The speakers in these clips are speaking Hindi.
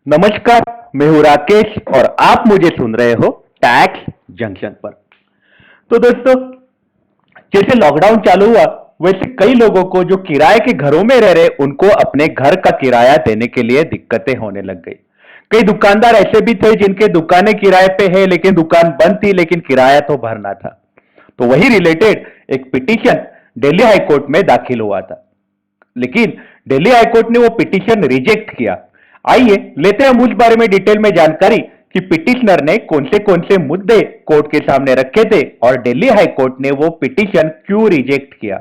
नमस्कार। मैं हूं राकेश और आप मुझे सुन रहे हो टैक्स जंक्शन पर। तो दोस्तों, जैसे लॉकडाउन चालू हुआ वैसे कई लोगों को जो किराए के घरों में रह रहे उनको अपने घर का किराया देने के लिए दिक्कतें होने लग गई। कई दुकानदार ऐसे भी थे जिनके दुकानें किराए पे है लेकिन दुकान बंद थी, लेकिन किराया तो भरना था। तो वही रिलेटेड एक पिटीशन दिल्ली हाई कोर्ट में दाखिल हुआ था, लेकिन दिल्ली हाईकोर्ट ने वो पिटीशन रिजेक्ट किया। आइए लेते हैं हम उस बारे में डिटेल में जानकारी कि पिटिशनर ने कौन से मुद्दे कोर्ट के सामने रखे थे और दिल्ली हाईकोर्ट ने वो पिटीशन क्यों रिजेक्ट किया।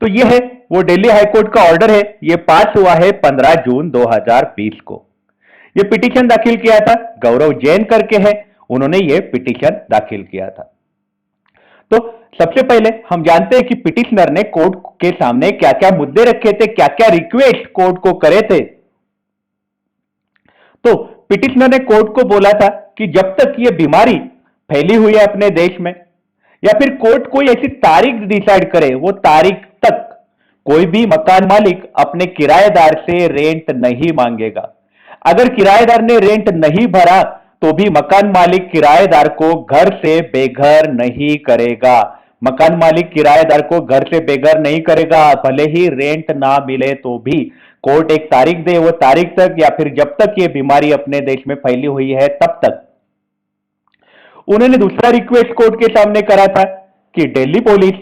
तो ये है वो दिल्ली हाईकोर्ट का ऑर्डर है। ये पास हुआ है 15 जून 2020 को। ये पिटीशन दाखिल किया था गौरव जैन करके है, उन्होंने ये पिटीशन दाखिल किया था। तो सबसे पहले हम जानते हैं कि पिटिशनर ने कोर्ट के सामने क्या क्या मुद्दे रखे थे, क्या क्या रिक्वेस्ट कोर्ट को करे थे। तो पिटिशनर ने कोर्ट को बोला था कि जब तक ये बीमारी फैली हुई है अपने देश में, या फिर कोर्ट कोई ऐसी तारीख डिसाइड करे, वो तारीख तक कोई भी मकान मालिक अपने किराएदार से रेंट नहीं मांगेगा। अगर किराएदार ने रेंट नहीं भरा तो भी मकान मालिक किराएदार को घर से बेघर नहीं करेगा। मकान मालिक किराएदार को घर से बेघर नहीं करेगा, भले ही रेंट ना मिले तो भी। कोर्ट एक तारीख दे, वो तारीख तक या फिर जब तक ये बीमारी अपने देश में फैली हुई है तब तक। उन्होंने दूसरा रिक्वेस्ट कोर्ट के सामने करा था कि दिल्ली पुलिस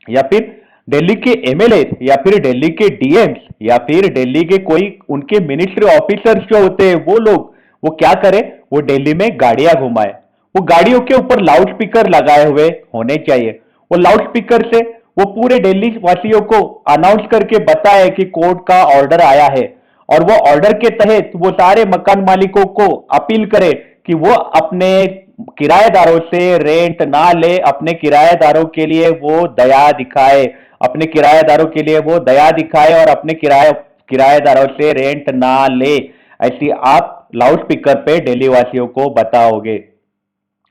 या फिर दिल्ली के एमएलए या फिर दिल्ली के डीएम्स या फिर दिल्ली के कोई उनके मिनिस्ट्री ऑफिसर्स जो होते हैं वो लोग, वो क्या करे, वो दिल्ली में गाड़ियां घुमाए। वो गाड़ियों के ऊपर लाउड स्पीकर लगाए हुए होने चाहिए। वो लाउड स्पीकर से वो पूरे दिल्ली वासियों को अनाउंस करके बताए कि कोर्ट का ऑर्डर आया है, और वो ऑर्डर के तहत वो सारे मकान मालिकों को अपील करे कि वो अपने किराएदारों से रेंट ना ले, अपने किराएदारों के लिए वो दया दिखाए, अपने किराएदारों के लिए वो दया दिखाए और अपने किराएदारों से रेंट ना ले। ऐसी आप लाउड स्पीकर पे दिल्ली वासियों को बताओगे।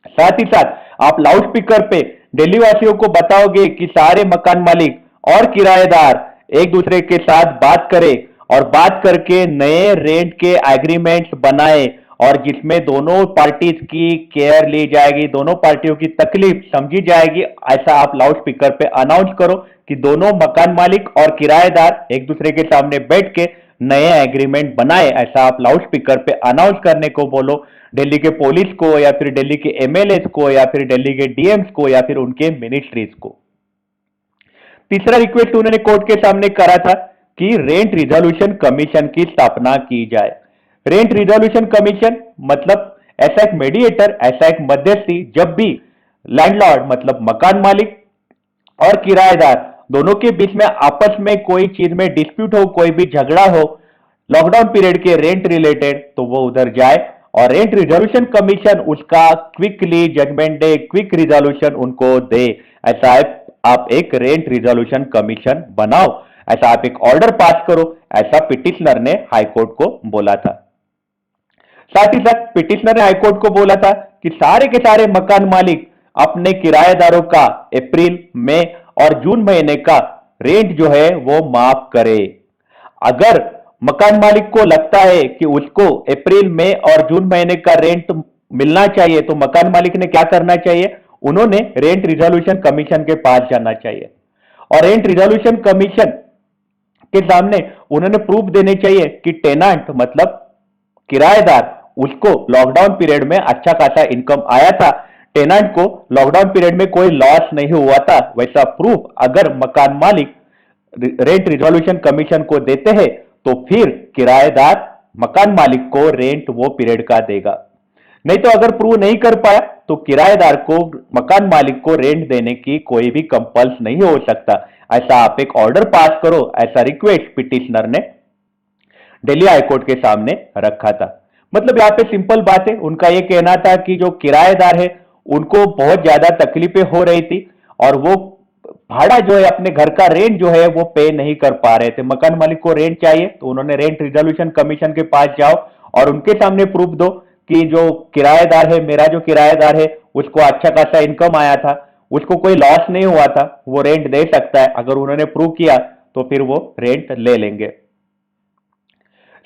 साथ ही साथ आप लाउड स्पीकर पे दिल्ली वासियों को बताओगे कि सारे मकान मालिक और किराएदार एक दूसरे के साथ बात करें और बात करके नए रेंट के एग्रीमेंट्स बनाए, और जिसमें दोनों पार्टीज की केयर ली जाएगी, दोनों पार्टियों की तकलीफ समझी जाएगी। ऐसा आप लाउड स्पीकर पे अनाउंस करो कि दोनों मकान मालिक और किराएदार एक दूसरे के सामने बैठ के नए एग्रीमेंट बनाए। ऐसा आप लाउड स्पीकर पे अनाउंस करने को बोलो दिल्ली के पुलिस को या फिर दिल्ली के एमएलए को या फिर दिल्ली के डीएम्स को या फिर उनके मिनिस्ट्रीज को। तीसरा रिक्वेस्ट उन्होंने कोर्ट के सामने करा था कि रेंट रिजोल्यूशन कमीशन की स्थापना की जाए। रेंट रिजोल्यूशन कमीशन मतलब ऐसा एक मीडिएटर, ऐसा एक मध्यस्थी, जब भी लैंडलॉर्ड मतलब मकान मालिक और किराएदार दोनों के बीच में आपस में कोई चीज में डिस्प्यूट हो, कोई भी झगड़ा हो लॉकडाउन पीरियड के रेंट रिलेटेड, तो वो उधर जाए और रेंट रिजोल्यूशन कमीशन उसका क्विकली जजमेंट दे, क्विक रिजोल्यूशन उनको दे। ऐसा आप एक रेंट रिजोल्यूशन कमीशन बनाओ, ऐसा आप एक ऑर्डर पास करो, ऐसा पिटिशनर ने हाईकोर्ट को बोला था। साथ ही साथ पिटिशनर ने हाईकोर्ट को बोला था कि सारे के सारे मकान मालिक अपने किराएदारों का अप्रैल, मई और जून महीने का रेंट जो है वो माफ करे। अगर मकान मालिक को लगता है कि उसको अप्रैल, मई और जून महीने का रेंट मिलना चाहिए तो मकान मालिक ने क्या करना चाहिए, उन्होंने रेंट रिजोल्यूशन कमीशन के पास जाना चाहिए और रेंट रिजोल्यूशन कमीशन के सामने उन्होंने प्रूफ देने चाहिए कि टेनांट मतलब किराएदार, उसको लॉकडाउन पीरियड में अच्छा खासा इनकम आया था, टेनांट को लॉकडाउन पीरियड में कोई लॉस नहीं हुआ था। वैसा प्रूफ अगर मकान मालिक रेंट रिजोल्यूशन कमीशन को देते हैं तो फिर किराएदार मकान मालिक को रेंट वो पीरियड का देगा। नहीं तो अगर प्रूव नहीं कर पाया तो किराएदार को मकान मालिक को रेंट देने की कोई भी कंपल्स नहीं हो सकता। ऐसा आप एक ऑर्डर पास करो, ऐसा रिक्वेस्ट पिटिशनर ने दिल्ली हाईकोर्ट के सामने रखा था। मतलब यहाँ पे सिंपल बात है, उनका यह कहना था कि जो किराएदार है उनको बहुत ज्यादा तकलीफें हो रही थी और वो भाड़ा जो है अपने घर का रेंट जो है वो पे नहीं कर पा रहे थे। मकान मालिक को रेंट चाहिए तो उन्होंने रेंट रिजोल्यूशन कमीशन के पास जाओ और उनके सामने प्रूफ दो कि जो किराएदार है, मेरा जो किराएदार है उसको अच्छा खासा इनकम आया था, उसको कोई लॉस नहीं हुआ था, वो रेंट दे सकता है। अगर उन्होंने प्रूव किया तो फिर वो रेंट ले लेंगे।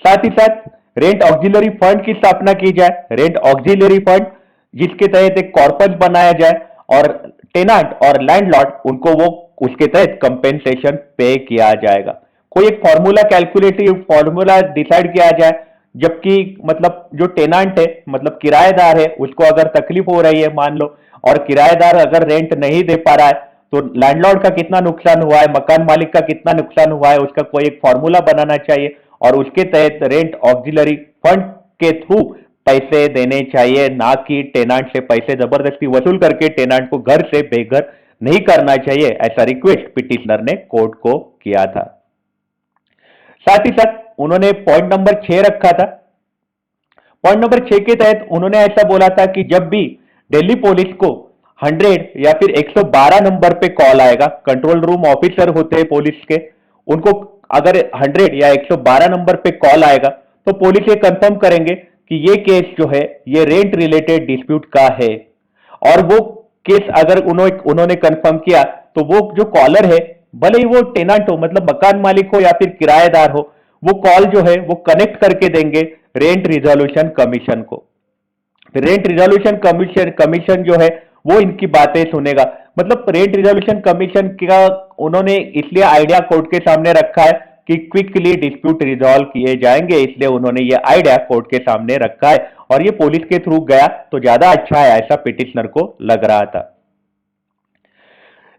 साथ ही साथ रेंट ऑक्सिलरी फंड की स्थापना की जाए, रेंट ऑक्सिलरी फंड जिसके तहत एक कॉर्पस बनाया जाए और टेनांट और लैंडलॉर्ड उनको वो उसके तहत कंपेंसेशन पे किया जाएगा। कोई एक फॉर्मूला कैलकुलेटिव फॉर्मूला डिसाइड किया जाए, जबकि मतलब जो टेनांट है मतलब किराएदार है उसको अगर तकलीफ हो रही है मान लो, और किराएदार अगर रेंट नहीं दे पा रहा है, तो लैंडलॉर्ड का कितना नुकसान हुआ है, मकान मालिक का कितना नुकसान हुआ है, उसका कोई एक फॉर्मूला बनाना चाहिए और उसके तहत रेंट ऑक्सिलरी फंड के थ्रू पैसे देने चाहिए, ना कि टेनांट से पैसे जबरदस्ती वसूल करके टेनांट को घर से बेघर नहीं करना चाहिए। ऐसा रिक्वेस्ट पिटिशनर ने कोर्ट को किया था। साथ ही साथ उन्होंने पॉइंट नंबर 6 रखा था। पॉइंट नंबर 6 के तहत उन्होंने ऐसा बोला था कि जब भी दिल्ली पुलिस को 100 या फिर 112 नंबर पे कॉल आएगा, कंट्रोल रूम ऑफिसर होते हैं पुलिस के, उनको अगर 100 या 112 नंबर पे कॉल आएगा तो पुलिस ये कंफर्म करेंगे कि ये केस जो है ये रेंट रिलेटेड डिस्प्यूट का है। और वो केस अगर उन्होंने कंफर्म किया तो वो जो कॉलर है, भले ही वो टेनांट हो मतलब मकान मालिक हो या फिर किराएदार हो, वो कॉल जो है वो कनेक्ट करके देंगे रेंट रिजोल्यूशन कमीशन को। फिर रेंट रिजोल्यूशन कमीशन कमीशन जो है वो इनकी बातें सुनेगा। मतलब रेंट रिजोल्यूशन कमीशन का उन्होंने इसलिए आइडिया कोर्ट के सामने रखा है कि क्विकली डिस्प्यूट रिजॉल्व किए जाएंगे, इसलिए उन्होंने ये आइडिया कोर्ट के सामने रखा है और ये पुलिस के थ्रू गया तो ज्यादा अच्छा है, ऐसा पिटिशनर को लग रहा था।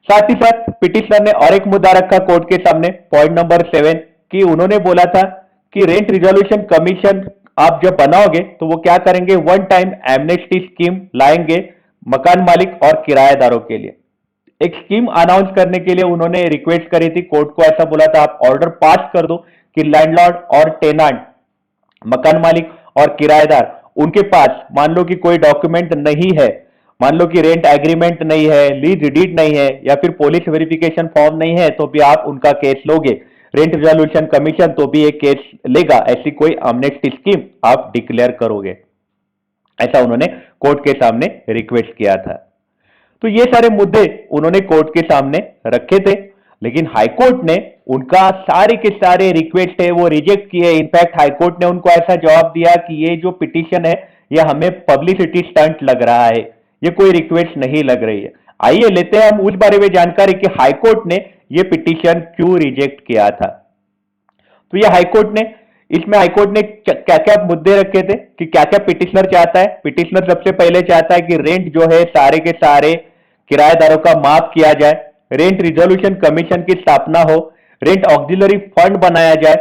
साथ ही साथ पिटिशनर ने और एक मुद्दा रखा कोर्ट के सामने, पॉइंट नंबर 7, कि उन्होंने बोला था कि रेंट रिजोल्यूशन कमीशन आप जब बनाओगे तो वो क्या करेंगे, वन टाइम एमनेस्टी स्कीम लाएंगे मकान मालिक और किराएदारों के लिए। एक स्कीम अनाउंस करने के लिए उन्होंने रिक्वेस्ट करी थी कोर्ट को, ऐसा बोला था आप ऑर्डर पास कर दो कि लैंडलॉर्ड और टेनांट मकान मालिक और किराएदार उनके पास मान लो कि कोई डॉक्यूमेंट नहीं है, मान लो कि रेंट एग्रीमेंट नहीं है, लीज डीड नहीं है या फिर पुलिस वेरिफिकेशन फॉर्म नहीं है, तो भी आप उनका केस लोगे, रेंट रिजोल्यूशन कमीशन तो भी एक केस लेगा, ऐसी कोई अमनेस्टी स्कीम आप डिक्लेयर करोगे, ऐसा उन्होंने कोर्ट के सामने रिक्वेस्ट किया था। तो ये सारे मुद्दे उन्होंने कोर्ट के सामने रखे थे, लेकिन हाईकोर्ट ने उनका सारे के सारे रिक्वेस्ट है वो रिजेक्ट किए। इनफैक्ट हाईकोर्ट ने उनको ऐसा जवाब दिया कि ये जो पिटीशन है ये हमें पब्लिसिटी स्टंट लग रहा है, ये कोई रिक्वेस्ट नहीं लग रही है। आइए लेते हैं हम उस बारे में जानकारी कि हाईकोर्ट ने ये पिटीशन क्यों रिजेक्ट किया था। तो ये हाईकोर्ट ने इसमें हाईकोर्ट ने क्या क्या मुद्दे रखे थे कि क्या क्या पिटिशनर चाहता है। पिटिशनर सबसे पहले चाहता है कि रेंट जो है सारे के सारे किराएदारों का माफ किया जाए, रेंट रिजोल्यूशन कमीशन की स्थापना हो, रेंट ऑक्सिलरी फंड बनाया जाए,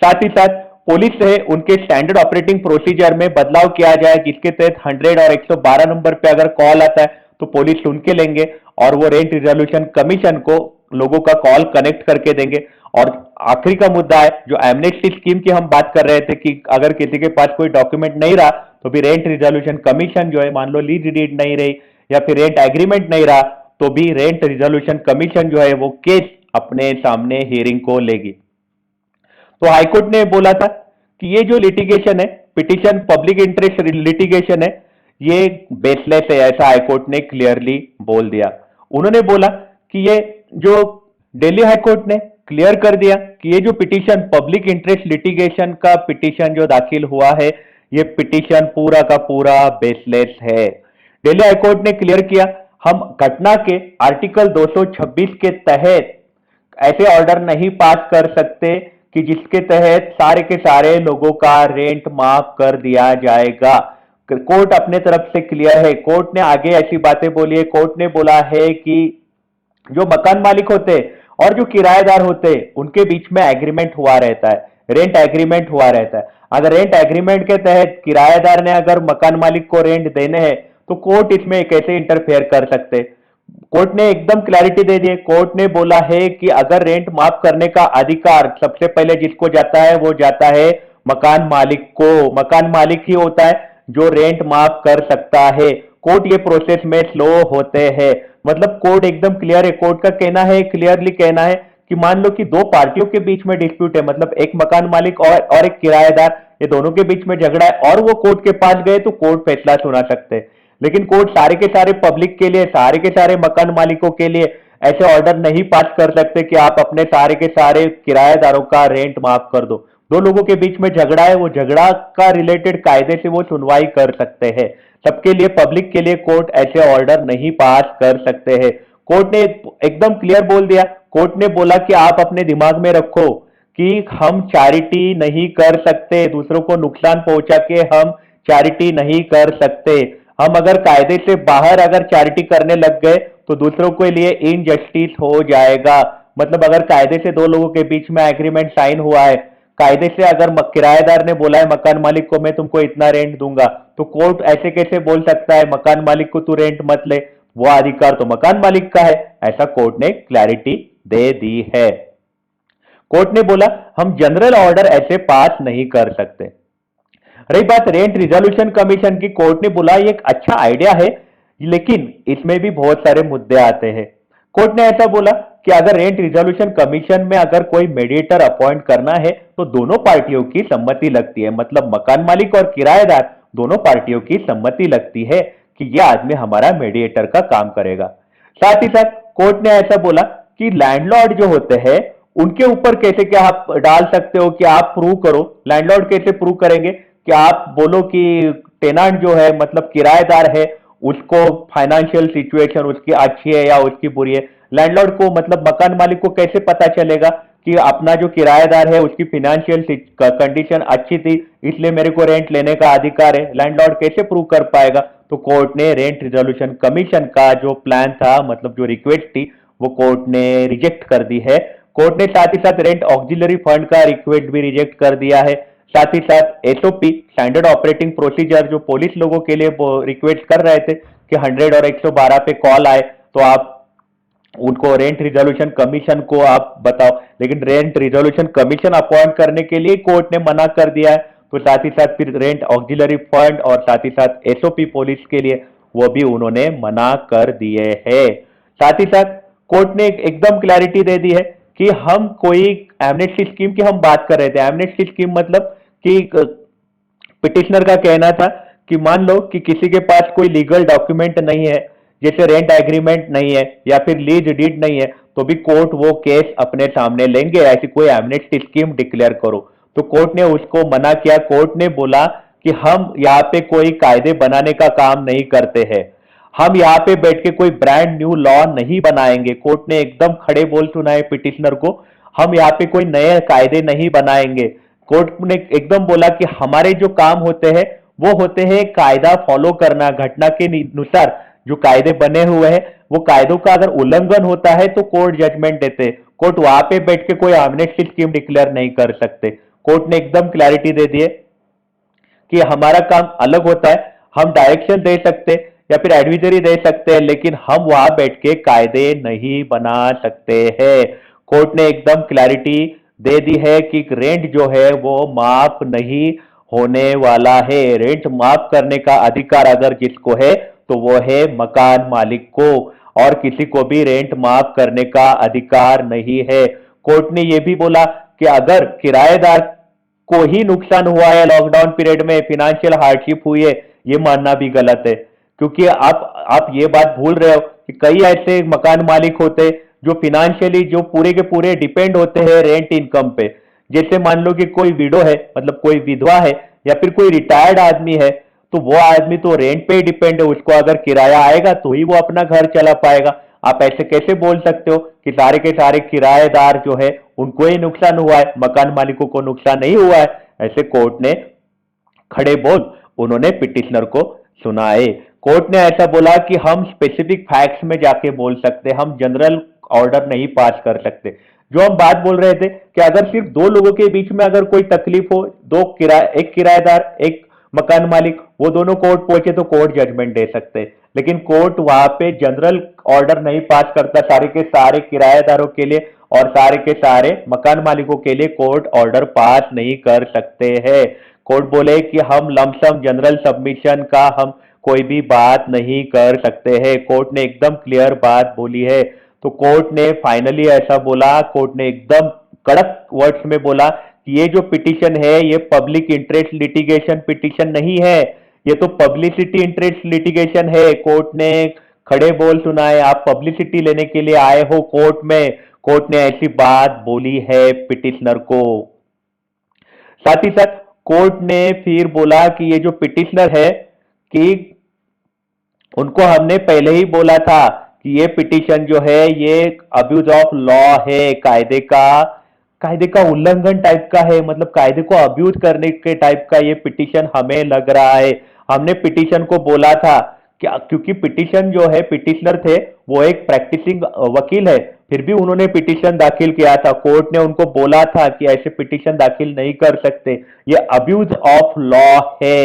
साथ ही साथ पुलिस है उनके स्टैंडर्ड ऑपरेटिंग प्रोसीजर में बदलाव किया जाए, जिसके तहत 100 और 112 नंबर पे अगर कॉल आता है तो पुलिस सुन के लेंगे और वो रेंट रिजोल्यूशन कमीशन को लोगों का कॉल कनेक्ट करके देंगे। और आखिरी का मुद्दा है जो एमनेस्टी स्कीम की हम बात कर रहे थे कि अगर किसी के पास कोई डॉक्यूमेंट नहीं रहा तो भी रेंट रिजोल्यूशन कमीशन जो है, मान लो लीज डीड नहीं रही या फिर रेंट एग्रीमेंट नहीं रहा, तो भी रेंट रिजोल्यूशन कमीशन जो है वो केस अपने सामने हियरिंग को लेगी। तो हाईकोर्ट ने बोला था कि ये जो लिटिगेशन है, पिटिशन पब्लिक इंटरेस्ट लिटिगेशन है, ये बेसलेस है, ऐसा हाईकोर्ट ने क्लियरली बोल दिया। उन्होंने बोला कि ये जो दिल्ली हाईकोर्ट ने क्लियर कर दिया कि ये जो पिटिशन पब्लिक इंटरेस्ट लिटिगेशन का पिटिशन जो दाखिल हुआ है, ये पिटिशन पूरा का पूरा बेसलेस है। दिल्ली हाईकोर्ट ने क्लियर किया हम घटना के आर्टिकल 226 के तहत ऐसे ऑर्डर नहीं पास कर सकते कि जिसके तहत सारे के सारे लोगों का रेंट माफ कर दिया जाएगा। कोर्ट अपने तरफ से क्लियर है। कोर्ट ने आगे ऐसी बातें बोली है, कोर्ट ने बोला है कि जो मकान मालिक होते और जो किराएदार होते उनके बीच में एग्रीमेंट हुआ रहता है, रेंट एग्रीमेंट हुआ रहता है। अगर रेंट एग्रीमेंट के तहत किराएदार ने अगर मकान मालिक को रेंट देने हैं तो कोर्ट इसमें कैसे इंटरफेयर कर सकते। कोर्ट ने एकदम क्लैरिटी दे दी है। कोर्ट ने बोला है कि अगर रेंट माफ करने का अधिकार सबसे पहले जिसको जाता है वो जाता है मकान मालिक को। मकान मालिक ही होता है जो रेंट माफ कर सकता है। कोर्ट ये प्रोसेस में स्लो होते हैं। मतलब कोर्ट एकदम क्लियर है। कोर्ट का कहना है, क्लियरली कहना है कि मान लो कि दो पार्टियों के बीच में डिस्प्यूट है, मतलब एक मकान मालिक और एक किराएदार, ये दोनों के बीच में झगड़ा है और वो कोर्ट के पास गए तो कोर्ट फैसला सुना सकते हैं। लेकिन कोर्ट सारे के सारे पब्लिक के लिए, सारे के सारे मकान मालिकों के लिए ऐसे ऑर्डर नहीं पास कर सकते कि आप अपने सारे के सारे किराएदारों का रेंट माफ कर दो। दो लोगों के बीच में झगड़ा है, वो झगड़ा का रिलेटेड कायदे से वो सुनवाई कर सकते हैं। सबके लिए, पब्लिक के लिए कोर्ट ऐसे ऑर्डर नहीं पास कर सकते हैं। कोर्ट ने एकदम क्लियर बोल दिया। कोर्ट ने बोला कि आप अपने दिमाग में रखो कि हम चैरिटी नहीं कर सकते, दूसरों को नुकसान पहुंचा के हम चैरिटी नहीं कर सकते। हम अगर कायदे से बाहर अगर चैरिटी करने लग गए तो दूसरों के लिए इनजस्टिस हो जाएगा। मतलब अगर कायदे से दो लोगों के बीच में एग्रीमेंट साइन हुआ है, कायदे से अगर किराएदार ने बोला है मकान मालिक को मैं तुमको इतना रेंट दूंगा, तो कोर्ट ऐसे कैसे बोल सकता है मकान मालिक को तू रेंट मत ले, वो अधिकार तो मकान मालिक का है। ऐसा कोर्ट ने क्लैरिटी दे दी है। कोर्ट ने बोला हम जनरल ऑर्डर ऐसे पास नहीं कर सकते। रही बात रेंट रिजोल्यूशन कमीशन की, कोर्ट ने बोला ये एक अच्छा आइडिया है, लेकिन इसमें भी बहुत सारे मुद्दे आते हैं। कोर्ट ने ऐसा बोला कि अगर रेंट रिजोल्यूशन कमीशन में अगर कोई मेडिएटर अपॉइंट करना है तो दोनों पार्टियों की सम्मति लगती है। मतलब मकान मालिक और किराएदार दोनों पार्टियों की सम्मति लगती है कि यह आदमी हमारा मेडिएटर का काम करेगा। साथ ही साथ कोर्ट ने ऐसा बोला कि लैंडलॉर्ड जो होते हैं उनके ऊपर कैसे क्या आप डाल सकते हो कि आप प्रूव करो। लैंडलॉर्ड कैसे प्रूव करेंगे कि आप बोलो कि टेनांट जो है मतलब किराएदार है उसको फाइनेंशियल सिचुएशन उसकी अच्छी है या उसकी बुरी है। लैंडलॉर्ड को मतलब मकान मालिक को कैसे पता चलेगा कि अपना जो किराएदार है उसकी फाइनेंशियल कंडीशन अच्छी थी इसलिए मेरे को रेंट लेने का अधिकार है। लैंडलॉर्ड कैसे प्रूव कर पाएगा? तो कोर्ट ने रेंट रिजोल्यूशन कमीशन का जो प्लान था मतलब जो रिक्वेस्ट थी वो कोर्ट ने रिजेक्ट कर दी है। कोर्ट ने साथ ही साथ रेंट ऑक्सिलरी फंड का रिक्वेस्ट भी रिजेक्ट कर दिया है। साथ ही साथ एसओपी स्टैंडर्ड ऑपरेटिंग प्रोसीजर जो पुलिस लोगों के लिए रिक्वेस्ट कर रहे थे कि 100 और 112 पे कॉल आए तो आप उनको रेंट रिजोल्यूशन कमीशन को आप बताओ, लेकिन रेंट रिजोल्यूशन कमीशन अपॉइंट करने के लिए कोर्ट ने मना कर दिया है। तो साथ ही साथ फिर रेंट ऑक्सिलरी फंड और साथ ही साथ एसओपी पुलिस के लिए वो भी उन्होंने मना कर दिए हैं। साथ ही साथ कोर्ट ने एकदम क्लैरिटी दे दी है कि हम कोई एमनेस्टी स्कीम की हम बात कर रहे थे। एमनेस्टी स्कीम मतलब कि पिटिशनर का कहना था कि मान लो कि किसी के पास कोई लीगल डॉक्यूमेंट नहीं है, जैसे रेंट एग्रीमेंट नहीं है या फिर लीज डीड नहीं है, तो भी कोर्ट वो केस अपने सामने लेंगे, ऐसी कोई एमनेस्टी स्कीम डिक्लेयर करो। तो कोर्ट ने उसको मना किया। कोर्ट ने बोला कि हम यहाँ पे कोई कायदे बनाने का काम नहीं करते हैं, हम यहाँ पे बैठ के कोई ब्रांड न्यू लॉ नहीं बनाएंगे। कोर्ट ने एकदम खड़े बोल सुनाए पिटिशनर को, हम यहाँ पे कोई नए कायदे नहीं बनाएंगे। कोर्ट ने एकदम बोला कि हमारे जो काम होते हैं वो होते हैं कायदा फॉलो करना, घटना के अनुसार जो कायदे बने हुए हैं वो कायदों का अगर उल्लंघन होता है तो कोर्ट जजमेंट देते हैं। कोर्ट वहां पे बैठ के कोई एमनेस्टी स्कीम डिक्लेयर नहीं कर सकते। कोर्ट ने एकदम क्लैरिटी दे दी है कि हमारा काम अलग होता है, हम डायरेक्शन दे सकते या फिर एडवाइजरी दे सकते हैं, लेकिन हम वहां बैठ के कायदे नहीं बना सकते हैं। कोर्ट ने एकदम क्लैरिटी दे दी है कि रेंट जो है वो माफ नहीं होने वाला है। रेंट माफ करने का अधिकार अगर जिसको है तो वो है मकान मालिक को, और किसी को भी रेंट माफ करने का अधिकार नहीं है। कोर्ट ने यह भी बोला कि अगर किराएदार को ही नुकसान हुआ है लॉकडाउन पीरियड में, फाइनेंशियल हार्डशिप हुई है, ये मानना भी गलत है। क्योंकि आप ये बात भूल रहे हो कि कई ऐसे मकान मालिक होते हैं जो फिनेंशियली जो पूरे के पूरे डिपेंड होते हैं रेंट इनकम पे। जैसे मान लो कि कोई विडो है मतलब कोई विधवा है या फिर कोई रिटायर्ड आदमी है, तो वो आदमी तो रेंट पे ही डिपेंड है, उसको अगर किराया आएगा तो ही वो अपना घर चला पाएगा। आप ऐसे कैसे बोल सकते हो कि सारे के सारे किराएदार जो है उनको ही नुकसान हुआ है, मकान मालिकों को नुकसान नहीं हुआ है? ऐसे कोर्ट ने खड़े बोल उन्होंने पिटिशनर को सुनाए। कोर्ट ने ऐसा बोला कि हम स्पेसिफिक फैक्ट्स में जाके बोल सकते, हम जनरल ऑर्डर नहीं पास कर सकते। जो हम बात बोल रहे थे कि अगर सिर्फ दो लोगों के बीच में अगर कोई तकलीफ हो, एक किराएदार एक मकान मालिक, वो दोनों कोर्ट पहुंचे तो कोर्ट जजमेंट दे सकते, लेकिन कोर्ट वहां पे जनरल ऑर्डर नहीं पास करता सारे के सारे किराएदारों के लिए, और सारे के सारे मकान मालिकों के लिए कोर्ट ऑर्डर पास नहीं कर सकते हैं। कोर्ट बोले कि हम लमसम जनरल सबमिशन का हम कोई भी बात नहीं कर सकते हैं। कोर्ट ने एकदम क्लियर बात बोली है। तो कोर्ट ने फाइनली ऐसा बोला, कोर्ट ने एकदम कड़क वर्ड्स में बोला कि ये जो पिटीशन है ये पब्लिक इंटरेस्ट लिटिगेशन पिटीशन नहीं है, ये तो पब्लिसिटी इंटरेस्ट लिटिगेशन है। कोर्ट ने खड़े बोल सुनाए, आप पब्लिसिटी लेने के लिए आए हो कोर्ट में। कोर्ट ने ऐसी बात बोली है पिटिशनर को। साथ ही साथ कोर्ट ने फिर बोला कि ये जो पिटिशनर है कि उनको हमने पहले ही बोला था कि ये पिटीशन जो है ये अब्यूज ऑफ लॉ है, कायदे का उल्लंघन टाइप का है, मतलब कायदे को अब्यूज करने के टाइप का ये पिटीशन हमें लग रहा है। हमने पिटीशन को बोला था क्या, क्योंकि पिटीशन जो है पिटिशनर थे वो एक प्रैक्टिसिंग वकील है, फिर भी उन्होंने पिटीशन दाखिल किया था। कोर्ट ने उनको बोला था कि ऐसे पिटीशन दाखिल नहीं कर सकते, ये अब्यूज ऑफ लॉ है,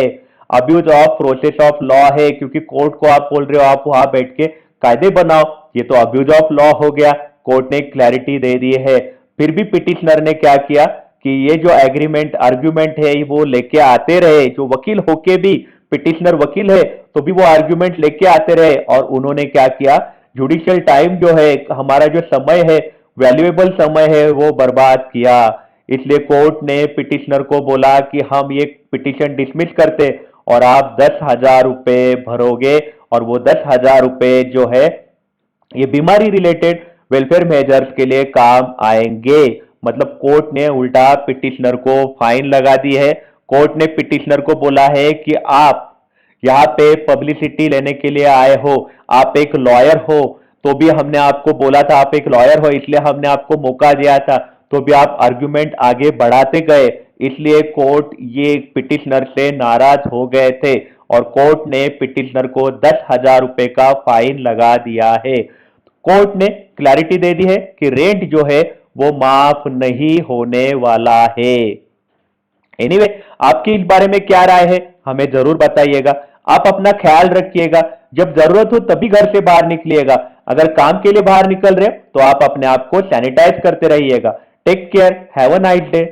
abuse of process of law है, क्योंकि कोर्ट को आप बोल रहे हो आप वहां बैठ के कायदे बनाओ, ये तो अब्यूज ऑफ लॉ हो गया। कोर्ट ने क्लैरिटी दे दी है। फिर भी पिटिशनर ने क्या किया कि ये जो एग्रीमेंट आर्ग्यूमेंट है वो लेके आते रहे, जो वकील होके भी, पिटिशनर वकील है तो भी वो आर्ग्यूमेंट लेके आते रहे, और उन्होंने क्या किया, जुडिशियल टाइम जो है, हमारा जो समय है, वैल्यूएबल समय है, वो बर्बाद किया। इसलिए कोर्ट ने पिटिशनर को बोला कि हम ये पिटिशन डिसमिस करते और आप 10,000 रुपए भरोगे, और वो 10,000 रुपए जो है ये बीमारी रिलेटेड वेलफेयर मेजर्स के लिए काम आएंगे। मतलब कोर्ट ने उल्टा पिटिशनर को फाइन लगा दी है। कोर्ट ने पिटिशनर को बोला है कि आप यहाँ पे पब्लिसिटी लेने के लिए आए हो, आप एक लॉयर हो, तो भी हमने आपको बोला था आप एक लॉयर हो, इसलिए हमने आपको मौका दिया था, तो भी आप आर्ग्यूमेंट आगे बढ़ाते गए, इसलिए कोर्ट ये पिटिशनर से नाराज हो गए थे और कोर्ट ने पिटिशनर को 10,000 रुपए का फाइन लगा दिया है। कोर्ट ने क्लैरिटी दे दी है कि रेंट जो है वो माफ नहीं होने वाला है। एनीवे, आपकी इस बारे में क्या राय है हमें जरूर बताइएगा। आप अपना ख्याल रखिएगा, जब जरूरत हो तभी घर से बाहर निकलिएगा, अगर काम के लिए बाहर निकल रहे हो तो आप अपने आप को सैनिटाइज करते रहिएगा। Take care, have a nice day.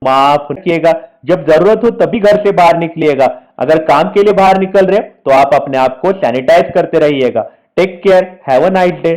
माफ रखिएगा, जब जरूरत हो तभी घर से बाहर निकलिएगा, अगर काम के लिए बाहर निकल रहे हो तो आप अपने आप को सैनिटाइज करते रहिएगा। Take care, have a nice day.